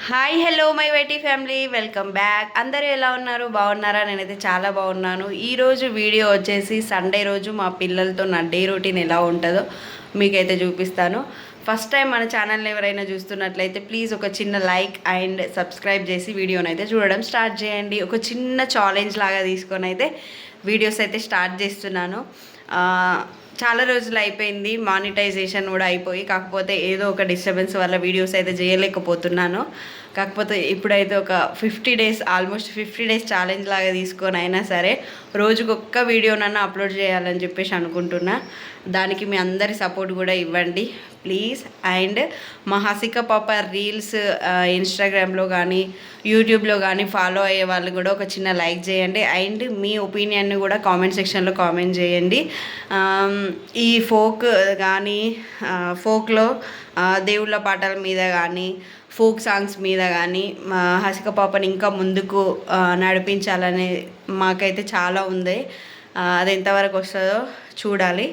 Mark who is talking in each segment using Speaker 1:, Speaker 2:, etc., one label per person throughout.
Speaker 1: Hi hello my YT family welcome back. అందరూ ఎలా ఉన్నారు? బాగున్నారా? నేనైతే చాలా బాగున్నాను. ఈరోజు వీడియో వచ్చేసి సండే రోజు మా పిల్లలతో నా డే రొటీన్ ఎలా ఉంటుందో మీకైతే చూపిస్తాను. ఫస్ట్ టైం మన ఛానల్ని ఎవరైనా చూస్తున్నట్లయితే ప్లీజ్ ఒక చిన్న లైక్ అండ్ సబ్స్క్రైబ్ చేసి వీడియోని అయితే చూడడం స్టార్ట్ చేయండి. ఒక చిన్న ఛాలెంజ్ లాగా తీసుకొని అయితే వీడియోస్ అయితే స్టార్ట్ చేస్తున్నాను. చాలా రోజులు అయిపోయింది, మానిటైజేషన్ కూడా అయిపోయి, కాకపోతే ఏదో ఒక డిస్టర్బెన్స్ వల్ల వీడియోస్ అయితే చేయలేకపోతున్నాను. కాకపోతే ఇప్పుడైతే ఒక 50 డేస్ ఆల్మోస్ట్ 50 డేస్ ఛాలెంజ్ లాగా తీసుకొని అయినా సరే రోజుకొక్క వీడియోనన్నా అప్లోడ్ చేయాలని చెప్పేసి అనుకుంటున్నా. దానికి మీ అందరి సపోర్ట్ కూడా ఇవ్వండి ప్లీజ్. అండ్ మా హసిక పాప రీల్స్ ఇన్స్టాగ్రామ్లో కానీ యూట్యూబ్లో కానీ ఫాలో అయ్యే వాళ్ళు కూడా ఒక చిన్న లైక్ చేయండి. అండ్ మీ ఒపీనియన్ని కూడా కామెంట్ సెక్షన్లో కామెంట్ చేయండి. ఈ ఫోక్ కానీ ఫోక్లో దేవుళ్ళ పాటల మీద కానీ ఫోక్ సాంగ్స్ మీద కానీ మా హసిక పాపని ఇంకా ముందుకు నడిపించాలనే మాకైతే చాలా ఉంది. అది ఎంతవరకు వస్తుందో చూడాలి.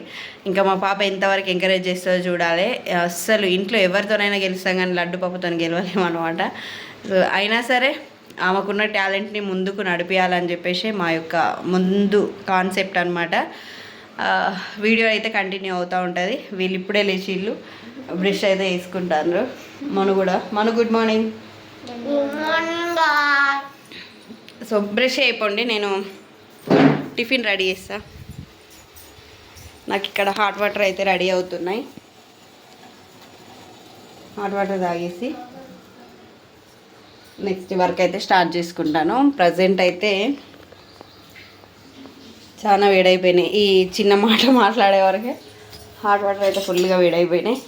Speaker 1: ఇంకా మా పాప ఎంతవరకు ఎంకరేజ్ చేస్తుందో చూడాలి. అస్సలు ఇంట్లో ఎవరితోనైనా గెలుస్తాం కానీ లడ్డు పాపతో గెలవలేమన్నమాట. సో అయినా సరే ఆమెకున్న టాలెంట్ని ముందుకు నడిపించాలని చెప్పేసి మా యొక్క ముందు కాన్సెప్ట్ అనమాట. వీడియో అయితే కంటిన్యూ అవుతూ ఉంటుంది. వీళ్ళు ఇప్పుడే లేచి ఇల్లు బ్రష్ అయితే వేసుకుంటారు. మను గుడ్ మార్నింగ్. సో బ్రష్ అయిపోండి, నేను టిఫిన్ రెడీ చేస్తా. నాకు ఇక్కడ హాట్ వాటర్ అయితే రెడీ అవుతున్నాయి. హాట్ వాటర్ తాగేసి నెక్స్ట్ వర్క్ అయితే స్టార్ట్ చేసుకుంటాను. ప్రజెంట్ అయితే చాలా వేడైపోయినాయి. ఈ చిన్న మాట మాట్లాడే వరకే హాట్ వాటర్ అయితే ఫుల్గా వేడైపోయినాయి.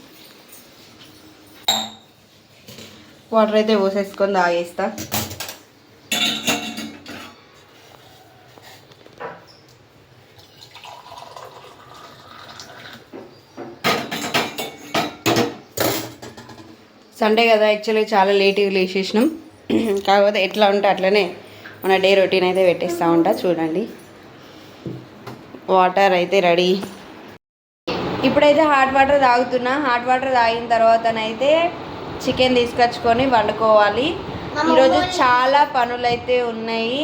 Speaker 1: వాటర్ అయితే పోసేసుకొని తాగేస్తా. సండే కదా, యాక్చువల్లీ చాలా లేట్గా లేచేసినాం. కాకపోతే ఎట్లా ఉంటే అట్లనే మన డే రొటీన్ అయితే పెట్టేస్తూ ఉంటా. చూడండి, వాటర్ అయితే రెడీ. ఇప్పుడైతే హాట్ వాటర్ తాగుతున్నా. హాట్ వాటర్ తాగిన తర్వాతనైతే చికెన్ తీసుకొచ్చుకొని వండుకోవాలి. ఈరోజు చాలా పనులైతే ఉన్నాయి.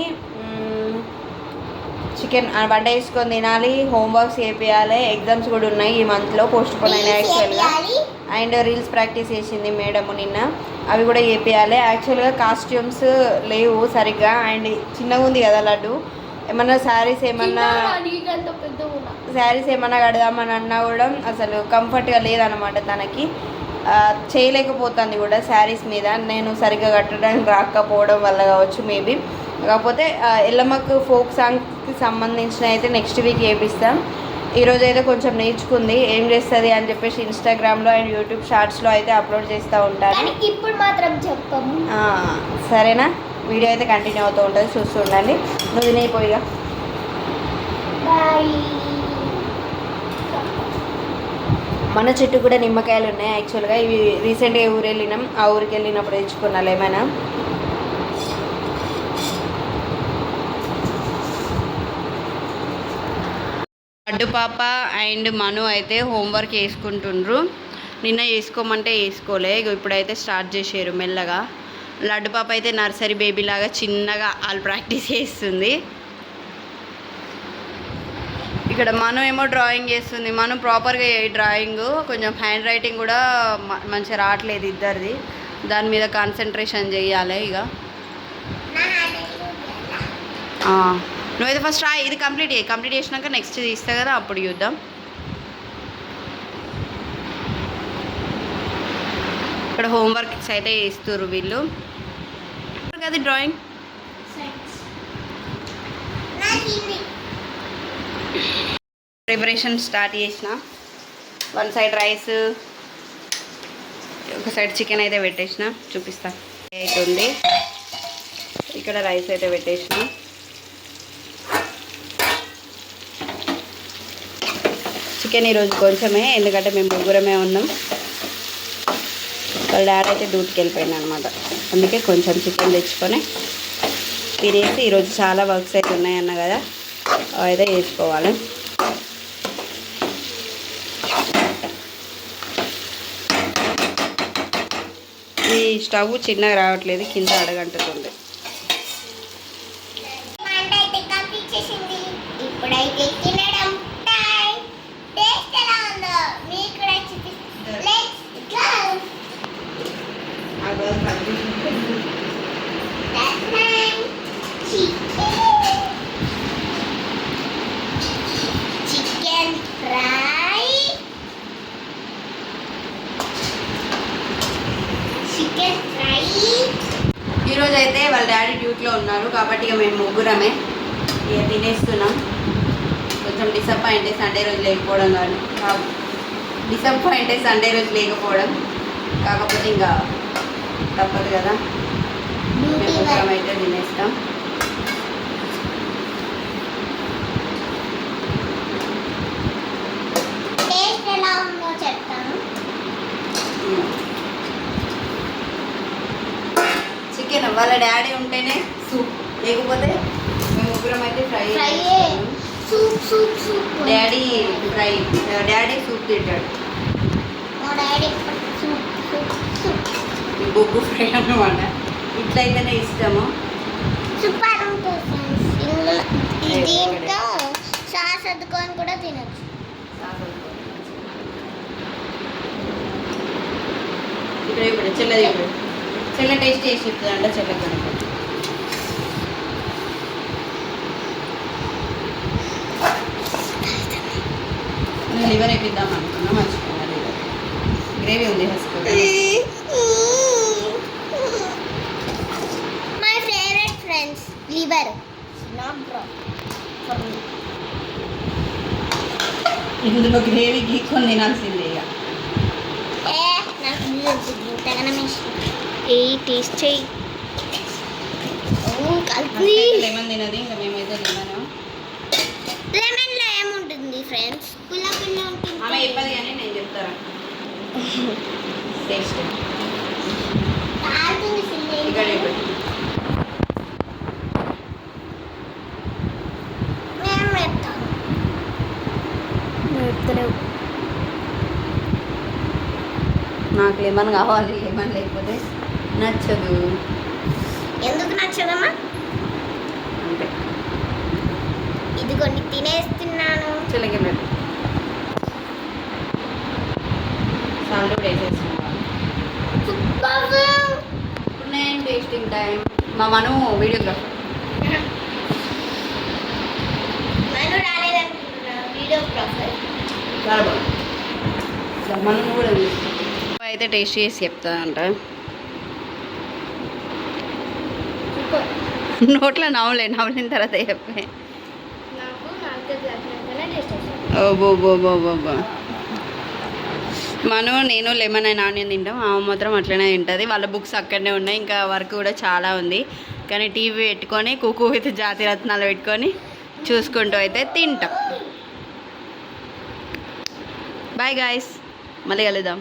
Speaker 1: చికెన్ వంట వేసుకొని తినాలి, హోంవర్క్స్ చేయాలి, ఎగ్జామ్స్ కూడా ఉన్నాయి ఈ మంత్లో, పోస్ట్ పోన్ అయినా యాక్చువల్గా. అండ్ రీల్స్ ప్రాక్టీస్ చేసింది మేడము నిన్న, అవి కూడా చేయాలి. యాక్చువల్గా కాస్ట్యూమ్స్ లేవు సరిగ్గా. అండ్ చిన్నగా ఉంది కదా లడ్డు, ఏమన్నా శారీస్ ఏమన్నా కడదామని అన్నా కూడా అసలు కంఫర్ట్గా లేదనమాట. తనకి చేయలేకపోతుంది కూడా శారీస్ మీద. నేను సరిగ్గా కట్టడానికి రాకపోవడం వల్ల కావచ్చు మేబీ. కాకపోతే ఎల్లమ్మకు ఫోక్ సాంగ్కి సంబంధించిన అయితే నెక్స్ట్ వీక్ చేపిస్తాం. ఈరోజు అయితే కొంచెం నేర్చుకుంది, ఏం చేస్తుంది అని చెప్పేసి ఇన్స్టాగ్రామ్లో అండ్ యూట్యూబ్ షార్ట్స్లో అయితే అప్లోడ్ చేస్తూ ఉంటాను.
Speaker 2: ఇప్పుడు మాత్రం చెప్పము,
Speaker 1: సరేనా? వీడియో అయితే కంటిన్యూ అవుతూ ఉంటుంది, చూస్తూ ఉండండి. నువ్వు తినేపోయిగా. మన చెట్టు కూడా నిమ్మకాయలు ఉన్నాయి యాక్చువల్గా. ఇవి రీసెంట్గా ఊరు వెళ్ళినాం, ఆ ఊరికి వెళ్ళినప్పుడు తెచ్చుకున్నాను ఏమైనా. లడ్డు పాప అండ్ మను అయితే హోంవర్క్ వేసుకుంటుండ్రు. నిన్న వేసుకోమంటే వేసుకోలే, ఇప్పుడైతే స్టార్ట్ చేసారు మెల్లగా. లడ్డు పాప అయితే నర్సరీ బేబీ లాగా చిన్నగా వాళ్ళు ప్రాక్టీస్ చేస్తుంది. ఇక్కడ మను ఏమో డ్రాయింగ్ చేస్తుంది. మను ప్రాపర్గా డ్రాయింగ్, కొంచెం హ్యాండ్ రైటింగ్ కూడా మంచిగా రావట్లేదు ఇద్దరిది. దాని మీద కాన్సన్ట్రేషన్ చేయాలి. ఇక నువ్వైతే ఫస్ట్ ఇది కంప్లీట్ చేసినాక నెక్స్ట్ తీస్తా కదా, అప్పుడు చూద్దాం. ఇక్కడ హోంవర్క్స్ అయితే ఇస్తారు వీళ్ళు. అది డ్రాయింగ్ ప్రిపరేషన్ స్టార్ట్ చేసిన. వన్ సైడ్ రైస్, ఒక సైడ్ చికెన్ అయితే పెట్టేసిన, చూపిస్తా. అవుతుంది ఇక్కడ రైస్ అయితే పెట్టేసిన. చికెన్ ఈరోజు కొంచెమే, ఎందుకంటే మేము ముగ్గురమే ఉన్నాం. వాళ్ళ డాడీ అయితే డ్యూటీకి వెళ్ళిపోయింది అనమాట, అందుకే కొంచెం చికెన్ తెచ్చుకొని తినేసి, ఈరోజు చాలా వర్క్స్ అయితే ఉన్నాయన్న కదా, అయితే చేసుకోవాలి. ఇది స్టవ్ చిన్నగా రావట్లేదు, కింద అడగంటుతుంది.
Speaker 2: మంట అయితే కంప్లీట్ చేసింది. ఇప్పుడైతే తినడం టైం. టేస్ట్ ఎలా ఉందో మీకు కూడా చూపిస్తాను. Let's go. That's mine. Chicken fry. Chicken fry.
Speaker 1: ఈరోజు అయితే వాళ్ళ డాడీ డ్యూటీలో ఉన్నారు కాబట్టి ఇక మేము ముగ్గురమే ఇక తినేస్తున్నాం. కొంచెం డిసప్పాయింట్ సండే రోజు లేకపోవడం కానీ కాకపోతే ఇంకా తప్పదు కదా, మేము ముగ్గురం అయితే తినేస్తాం.
Speaker 2: టేస్ట్ ఎలా ఉందో చెప్తాను.
Speaker 1: చికెన్ వాళ్ళ డాడీ ఉంటేనే సూప్, లేకపోతే మేము ముగ్గురం అయితే fry.
Speaker 2: Soup.
Speaker 1: Daddy fry, daddy soup తింటాడు.
Speaker 2: మా డాడీ సూప్.
Speaker 1: ఈ బొగ్గు ఫ్రై అన్నమాట. ఇట్లయితేనే ఇష్టము.
Speaker 2: సూపర్ ఉంటుంది ఫ్రెండ్స్. ఇందులో దీంట్లో సాస్ అద్దుకొని కూడా తినచ్చు.
Speaker 1: ఇప్పుడు చెల్ల టేస్ట్ చేసి చెప్తుందంట. చెల్ల కనుక లివర్ వేపిద్దాం అనుకున్నా, మర్చిపోయినా. లివర్ గ్రేవీ ఉంది హస్కల్.
Speaker 2: My favourite friends liver. Not bro.
Speaker 1: ఇందులో గ్రేవీ గీక్కొని తినాల్సిందే ఇక.
Speaker 2: నాకు ఇంతగానే ఇష్టం. టేస్ట్ చేయి. కలిపి
Speaker 1: లెమన్ తినది, ఇంకా మేమైతే లెమన్.
Speaker 2: లెమన్లో ఏముంటుంది ఫ్రెండ్స్? పుల్ల ఉంటుంది.
Speaker 1: ఆమె చెప్పదు కానీ నేను చెప్తాను టేస్ట్. ఇక్కడ చెప్పండి. నాకు లెమన్ కావాలి, లెమన్ లేకపోతే నచ్చదు.
Speaker 2: ఎందుకు నచ్చదమ్మా?
Speaker 1: అంతే.
Speaker 2: ఇదిగోండి తినేస్తున్నాను.
Speaker 1: చిల్లకి పెట్టు. సాల్ట్ కూడా వేసేస్తున్నాను. ఇప్పుడు నేను టేస్టింగ్ టైం. మా మను వీడియోగ్రాఫర్.
Speaker 2: నేను రాలేదనుకుంటున్నా వీడియోగ్రాఫర్.
Speaker 1: చాలా బాగుంది. మనం కూడా అయితే టేస్ట్ చేసి చెప్తానంట. నోట్లో నవ్వులిన తర్వాత చెప్పే. ఓ మనం నేను లెమన్ అండ్ ఆనియన్ తింటాం, ఆమె మాత్రం అట్లనే తింటుంది. వాళ్ళ బుక్స్ అక్కడనే ఉన్నాయి, ఇంకా వర్క్ కూడా చాలా ఉంది. కానీ టీవీ పెట్టుకొని కుకు విత్ జాతి రత్నాలు పెట్టుకొని చూసుకుంటూ అయితే తింటాం. బాయ్ గాయస్, మళ్ళీ కలుద్దాం.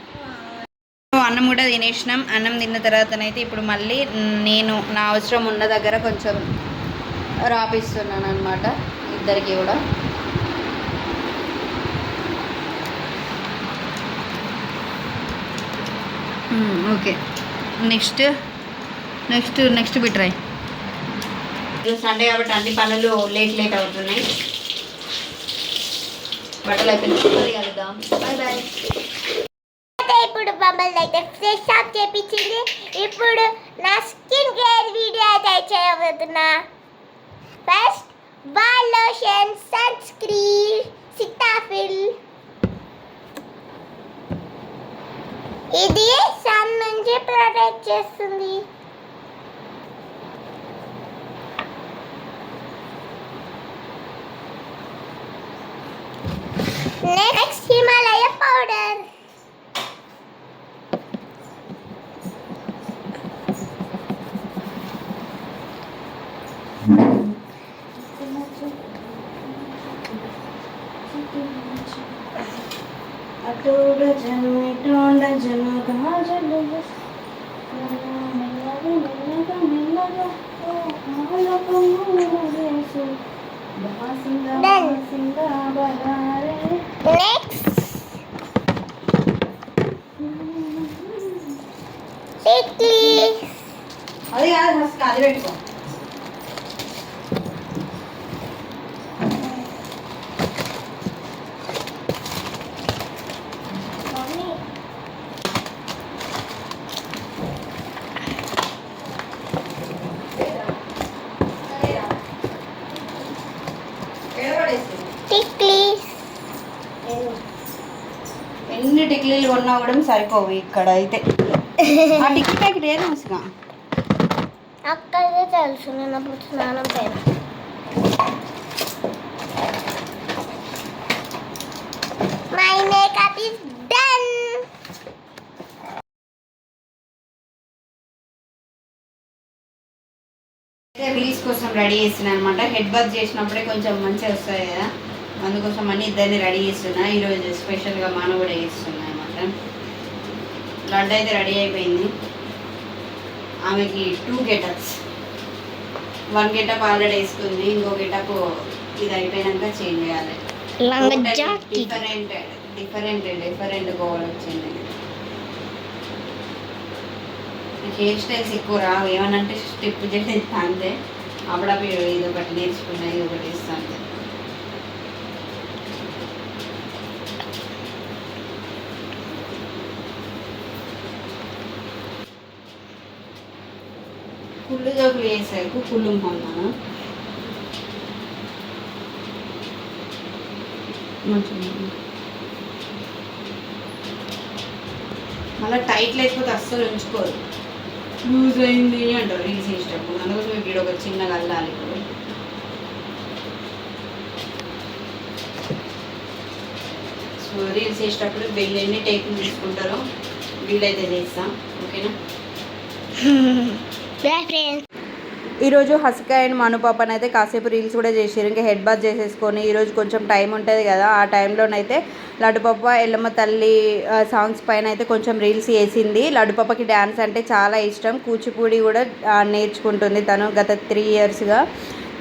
Speaker 1: అన్నం కూడా తినేసినాం. అన్నం తిన్న తర్వాతనైతే ఇప్పుడు మళ్ళీ నేను నా అవసరం ఉన్న దగ్గర కొంచెం రాపిస్తున్నాను అనమాట, ఇద్దరికి కూడా. ఓకే, నెక్స్ట్ బి ట్రై. సండే కాబట్టి అన్ని పనులు లేట్ అవుతున్నాయి. బట్టలు అయిపోయింది, కలుద్దాం. Bye bye.
Speaker 2: ఇప్పుడు మమ్మల్ని అయితే ఫ్రెష్ అప్ చేపించింది. ఇప్పుడు నా స్కిన్ కేర్ వీడియో అయితే చేయబోతున్నా. ఫస్ట్ బాల్ లోషన్, సన్ స్క్రీన్, సిటాఫిల్. ఇది సన్ నుంచి ప్రొటెక్ట్ చేస్తుంది. Next Himalaya powder. Next, టిక్లీస్.
Speaker 1: అది కాదు ఫస్ట్ అది పెట్టుకో.
Speaker 2: టిక్లీస్.
Speaker 1: ఎన్ని టిక్లీలు కొన్నా కూడా సరిపోవు ఇక్కడ అయితే. ఆ టిక్కీ ప్యాకెట్ ఏది ముసుగా
Speaker 2: అక్కడే తెలుసు నేను అప్పుడు స్నానం పైన. My makeup is done.
Speaker 1: Reels కోసం రెడీ చేస్తున్నాను అనమాట. హెడ్ బాత్ చేసినప్పుడే కొంచెం మంచిగా వస్తాయి కదా, అందుకోసం అని ఇద్దరిని రెడీ చేస్తున్నా. ఈరోజు స్పెషల్గా మాన కూడా చేస్తున్నా అనమాట. లడ్డు అయితే రెడీ అయిపోయింది. ఆమెకి 2 గెటప్స్. 1 గెటప్ ఆల్రెడీ వేసుకుంది, ఇంకో గెటప్ ఇది అయిపోయినాక చేంజ్ చేయాలి. డిఫరెంట్ గోల్ వచ్చింది. హెయిర్ స్టైల్స్ ఎక్కువ రావు, ఏమనంటే స్టిప్ చేసి అంతే. అప్పుడప్పుడు ఇది ఒకటి నేర్చుకున్నా, ఇది ఒకటి ఇస్తాను అంతే. కుళ్ళు జోకులు వేసాకు కుళ్ళు మొన్నాను మళ్ళీ టైట్ లేకపోతే అస్సలు ఉంచుకోరు, లూజ్ అయింది అంటారు రీల్స్ చేసేటప్పుడు. అందుకోసం వీడు ఒక చిన్నగా అల్లాలి. ఇప్పుడు సో రీల్స్ చేసేటప్పుడు వీళ్ళు ఎన్ని టేకులు తీసుకుంటారో వీళ్ళైతే చేస్తాం. ఓకేనా? ఈరోజు హసిక అండ్ మనుపాపని అయితే కాసేపు రీల్స్ కూడా చేసారు. ఇంకా హెడ్ బాత్ చేసేసుకొని ఈరోజు కొంచెం టైం ఉంటుంది కదా, ఆ టైంలోనైతే లడ్డుపప్ప ఎల్లమ్మ తల్లి సాంగ్స్ పైన అయితే కొంచెం రీల్స్ చేసింది. లడ్డుపప్పకి డ్యాన్స్ అంటే చాలా ఇష్టం, కూచిపూడి కూడా నేర్చుకుంటుంది తను. గత 3 ఇయర్స్గా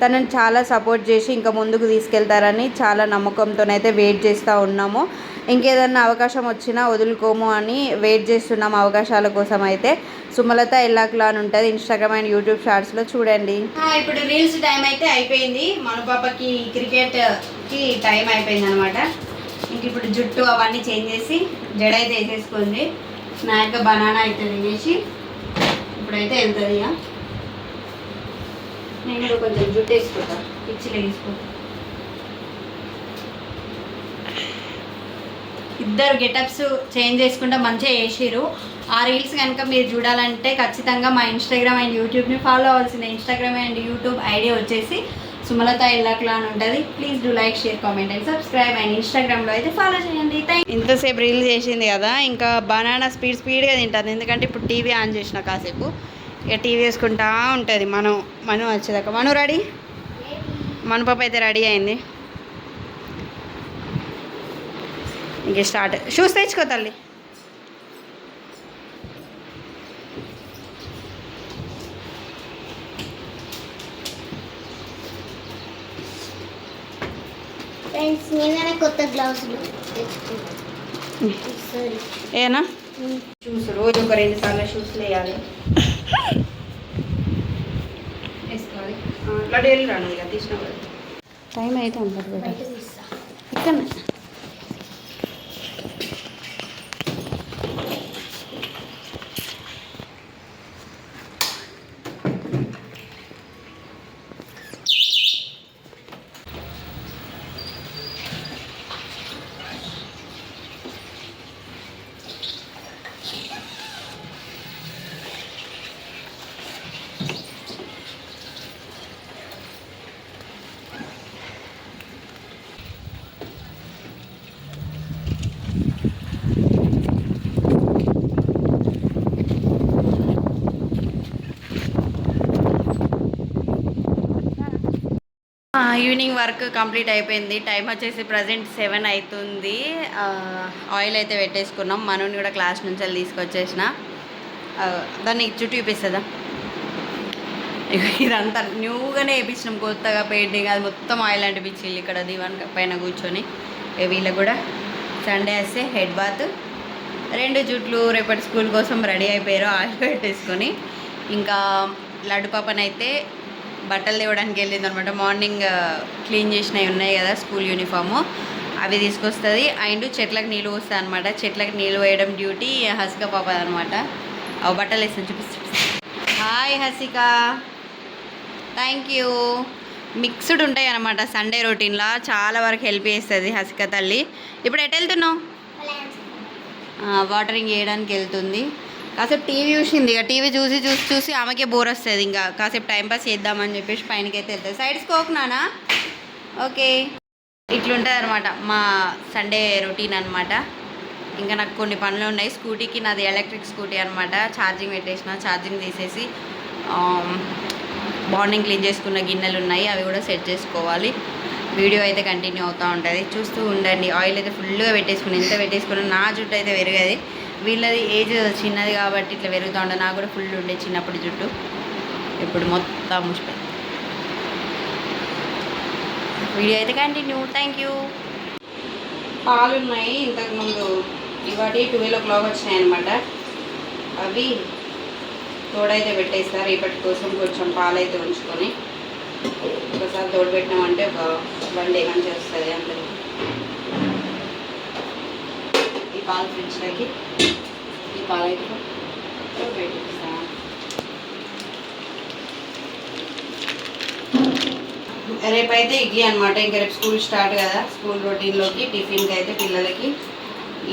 Speaker 1: తనని చాలా సపోర్ట్ చేసి ఇంకా ముందుకు తీసుకెళ్తారని చాలా నమ్మకంతోనైతే వెయిట్ చేస్తూ ఉన్నాము. ఇంకేదన్నా అవకాశం వచ్చినా వదులుకోము అని వెయిట్ చేస్తున్నాం అవకాశాల కోసం. అయితే సుమలత ఎల్లాక్లా అని ఉంటుంది ఇన్స్టాగ్రామ్ అండ్ యూట్యూబ్ షార్ట్స్లో చూడండి. ఇప్పుడు రీల్స్ టైం అయితే అయిపోయింది. మన పాపకి క్రికెట్కి టైం అయిపోయింది అనమాట. ఇంక ఇప్పుడు జుట్టు అవన్నీ చేంజ్ చేసి జడ అయితే వేసేసుకుంది. స్నాక్గా బనానా అయితే తినేసి ఇప్పుడైతే వెళ్తుంది. ఇక నేను కూడా కొంచెం జుట్టు వేసుకుంటా, పిచ్చిలో వేసుకుంటా. ఇద్దరు గెటప్స్ చేంజ్ చేసుకుంటా మంచిగా చేసిర్రు. ఆ రీల్స్ కనుక మీరు చూడాలంటే ఖచ్చితంగా మా ఇన్స్టాగ్రామ్ అండ్ యూట్యూబ్ని ఫాలో అవ్వాల్సిందే. ఇన్స్టాగ్రామ్ అండ్ యూట్యూబ్ ఐడి వచ్చేసి సుమలత ఎల్లాక్లా అని ఉంటుంది. Please do like, share, comment and subscribe. And ఇన్స్టాగ్రామ్లో అయితే ఫాలో చేయండి. ఇంతసేపు రీల్ చేసింది కదా, ఇంకా బనానా స్పీడ్గా తింటుంది. ఎందుకంటే ఇప్పుడు టీవీ ఆన్ చేసిన కాసేపు, ఇక టీవీ వేసుకుంటా ఉంటుంది. మనం వచ్చేదాకా. మను రెడీ, మన పాప అయితే రెడీ అయింది. ఇంక స్టార్ట్. షూస్ తెచ్చుకో తల్లి.
Speaker 2: ఫ్రెండ్స్ నిన్ననే కొత్త గ్లౌజులు తెచ్చుకున్నాను.
Speaker 1: ఏనా షూస్ రోజు ఒక 2 సార్లు షూస్ వేయాలి, వేసుకోవాలి. లడ్డు వెళ్ళి రాను ఇక తీసిన టైం అయితే ఉంటుంది ఇక్కడ. ఈవినింగ్ వర్క్ కంప్లీట్ అయిపోయింది. టైం వచ్చేసి ప్రజెంట్ 7 అవుతుంది. ఆయిల్ అయితే పెట్టేసుకున్నాం. మనని కూడా క్లాస్ నుంచి వెళ్ళి తీసుకొచ్చేసిన. దాన్ని చుట్టూ చూపిస్తుందా, ఇదంతా న్యూగానే వేయించినాం కొత్తగా పెయింటింగ్. అది మొత్తం ఆయిల్ అంటిపించింది ఇక్కడ దివాన్ పైన కూర్చొని. వీళ్ళకి కూడా సండే వస్తే హెడ్ బాత్ 2 జుట్లు రేపటి స్కూల్ కోసం రెడీ అయిపోయారు ఆయిల్ పెట్టేసుకొని. ఇంకా లడ్డు పాపనైతే బట్టలు తేవడానికి వెళ్ళింది అనమాట. మార్నింగ్ క్లీన్ చేసినవి ఉన్నాయి కదా స్కూల్ యూనిఫాము, అవి తీసుకొస్తుంది. అండ్ చెట్లకు నీళ్ళు పోస్తుంది అనమాట. చెట్లకు నీళ్ళు వేయడం డ్యూటీ హసిక పాప అనమాట. అవి బట్టలు వేస్తాను, చూపిస్తాను. Hi Hasika, thank you. Mixed ఉంటాయి అనమాట సండే రొటీన్లో, చాలా వరకు హెల్ప్ చేస్తుంది హసిక తల్లి. ఇప్పుడు ఎటు వెళ్తున్నావు? వాటరింగ్ చేయడానికి వెళ్తుంది. కాసేపు టీవీ చూసింది, ఇక టీవీ చూసి చూసి చూసి ఆమెకే బోర్ వస్తుంది. ఇంకా కాసేపు టైంపాస్ చేద్దామని చెప్పేసి పైనకైతే వెళ్తుంది. సైడ్ స్కోక్ నానా, ఓకే. ఇట్లుంటుంది అనమాట మా సండే రొటీన్ అనమాట. ఇంకా నాకు కొన్ని పనులు ఉన్నాయి. స్కూటీకి, నాది ఎలక్ట్రిక్ స్కూటీ అనమాట, ఛార్జింగ్ పెట్టేసిన. ఛార్జింగ్ తీసేసి మార్నింగ్ క్లీన్ చేసుకున్న గిన్నెలు ఉన్నాయి, అవి కూడా సెట్ చేసుకోవాలి. వీడియో అయితే కంటిన్యూ అవుతూ ఉంటుంది, చూస్తూ ఉండండి. ఆయిల్ అయితే ఫుల్గా పెట్టేసుకుని, ఎంత పెట్టేసుకున్నా నా జుట్టు అయితే పెరగది. వీళ్ళది ఏజ్ చిన్నది కాబట్టి ఇట్లా పెరుగుతూ ఉంటుంది. నాకు కూడా ఫుల్ ఉండే చిన్నప్పుడు జుట్టు, ఇప్పుడు మొత్తం ముసిపోయింది. వీడియో అయితే కంటిన్యూ. Thank you. పాలు ఉన్నాయి ఇంతకుముందు, ఇవాటి 12 o'clock వచ్చినాయి అనమాట. అవి తోడైతే పెట్టేస్తారు రేపటి కోసం. కొంచెం పాలు అయితే ఉంచుకొని ఒకసారి తోడు పెట్టినామంటే ఒక 1 day మంచిగా వస్తుంది అందరికి. ఈ పాలు ఫ్రిడ్జ్లోకి, ఈ పాలు అయితే తోడు పెట్టేస్తాను. రేపైతే ఇడ్లీ అనమాట. ఇంకా రేపు స్కూల్ స్టార్ట్ కదా, స్కూల్ రొటీన్లోకి టిఫిన్కి అయితే పిల్లలకి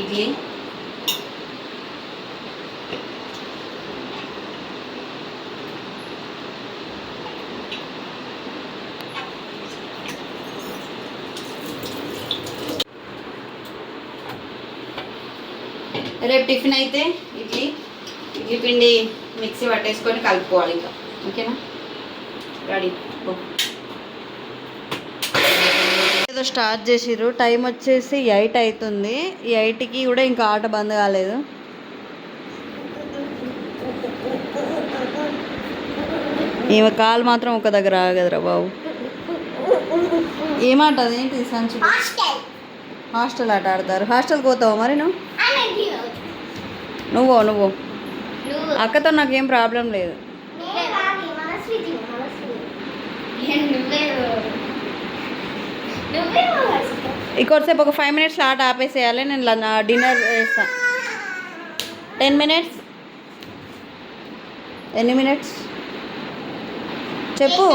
Speaker 1: ఇడ్లీ. రేపు టిఫిన్ అయితే ఇడ్లీ పిండి మిక్సీ పట్టేసుకొని కలుపుకోవాలి ఇంకా. ఓకేనా, రెడీ. ఏదో స్టార్ట్ చేసిర్రు. టైం వచ్చేసి 8 అవుతుంది. 8కి కూడా ఇంకా ఆట బంద్ కాలేదు. ఈమె కాలు మాత్రం ఒక దగ్గర ఆగదురా బాబు. ఏమాట అదేంటి సంచి? హాస్టల్ ఆట ఆడతారు. హాస్టల్కి పోతావా మరి నువ్వు? నువ్వు అక్కతో నాకేం ప్రాబ్లం లేదు. ఇంకోసేపు ఒక 5 minutes ఆట ఆపేసేయాలి. నేను డిన్నర్ చేస్తాను. 10 minutes. ఎన్ని మినిట్స్ చెప్పు?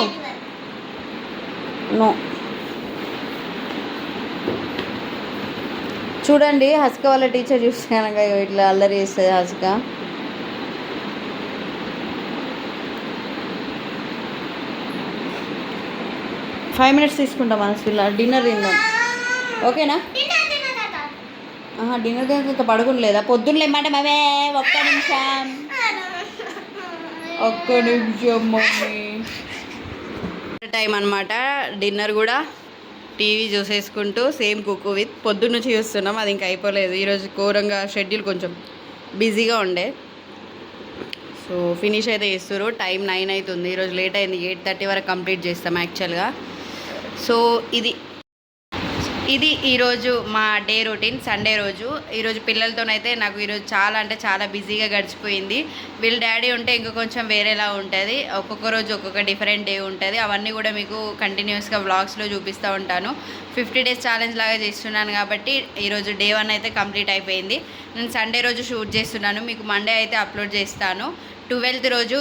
Speaker 1: నో. చూడండి హసిక వాళ్ళ టీచర్ చూస్తే కనుక ఇట్లా అల్లరి చేస్తుంది హసిక. ఫైవ్ మినిట్స్ తీసుకుంటాం మనసులో డిన్నర్ తిందాం. ఓకేనా? డిన్నర్ తింటే పడుకుని లేదా? పొద్దున్న లేమంటే మమ్మీ ఒక్క నిమిషం మమ్మీ. టైం అనమాట. డిన్నర్ కూడా టీవీ చూసేసుకుంటూ సేమ్ కుక్ విత్ పొద్దున్న నుంచి చూస్తున్నాం. అది ఇంకా అయిపోలేదు. ఈరోజు ఘోరంగా షెడ్యూల్ కొంచెం బిజీగా ఉండే. సో ఫినిష్ అయితే చేస్తారు. టైం 9 అవుతుంది. ఈరోజు లేట్ అయింది. 8:30 వరకు కంప్లీట్ చేస్తాం యాక్చువల్గా. సో ఇది ఈరోజు మా డే రొటీన్ సండే రోజు. ఈరోజు పిల్లలతోనైతే నాకు ఈరోజు చాలా అంటే చాలా బిజీగా గడిచిపోయింది. వీళ్ళ డాడీ ఉంటే ఇంకా కొంచెం వేరేలా ఉంటుంది. ఒక్కొక్క రోజు ఒక్కొక్క డిఫరెంట్ డే ఉంటుంది. అవన్నీ కూడా మీకు కంటిన్యూస్గా వ్లాగ్స్లో చూపిస్తూ ఉంటాను. 50 days ఛాలెంజ్ లాగా చేస్తున్నాను కాబట్టి ఈరోజు డే 1 అయితే కంప్లీట్ అయిపోయింది. నేను సండే రోజు షూట్ చేస్తున్నాను. మీకు మండే అయితే అప్లోడ్ చేస్తాను. 12th రోజు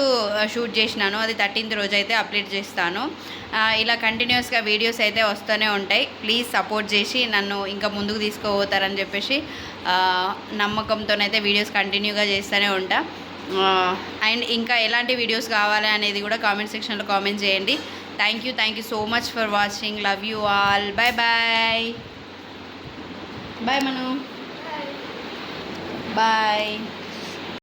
Speaker 1: షూట్ చేసినాను. అది 13th రోజు అయితే అప్లోడ్ చేస్తాను. ఇలా కంటిన్యూస్గా వీడియోస్ అయితే వస్తూనే ఉంటాయి. ప్లీజ్ సపోర్ట్ చేసి నన్ను ఇంకా ముందుకు తీసుకుపోతారని చెప్పేసి నమ్మకంతోనైతే వీడియోస్ కంటిన్యూగా చేస్తూనే ఉంటా. అండ్ ఇంకా ఎలాంటి వీడియోస్ కావాలి అనేది కూడా కామెంట్ సెక్షన్లో కామెంట్ చేయండి. Thank you so much for watching. Love you all. Bye bye. Bye Manu. Bye.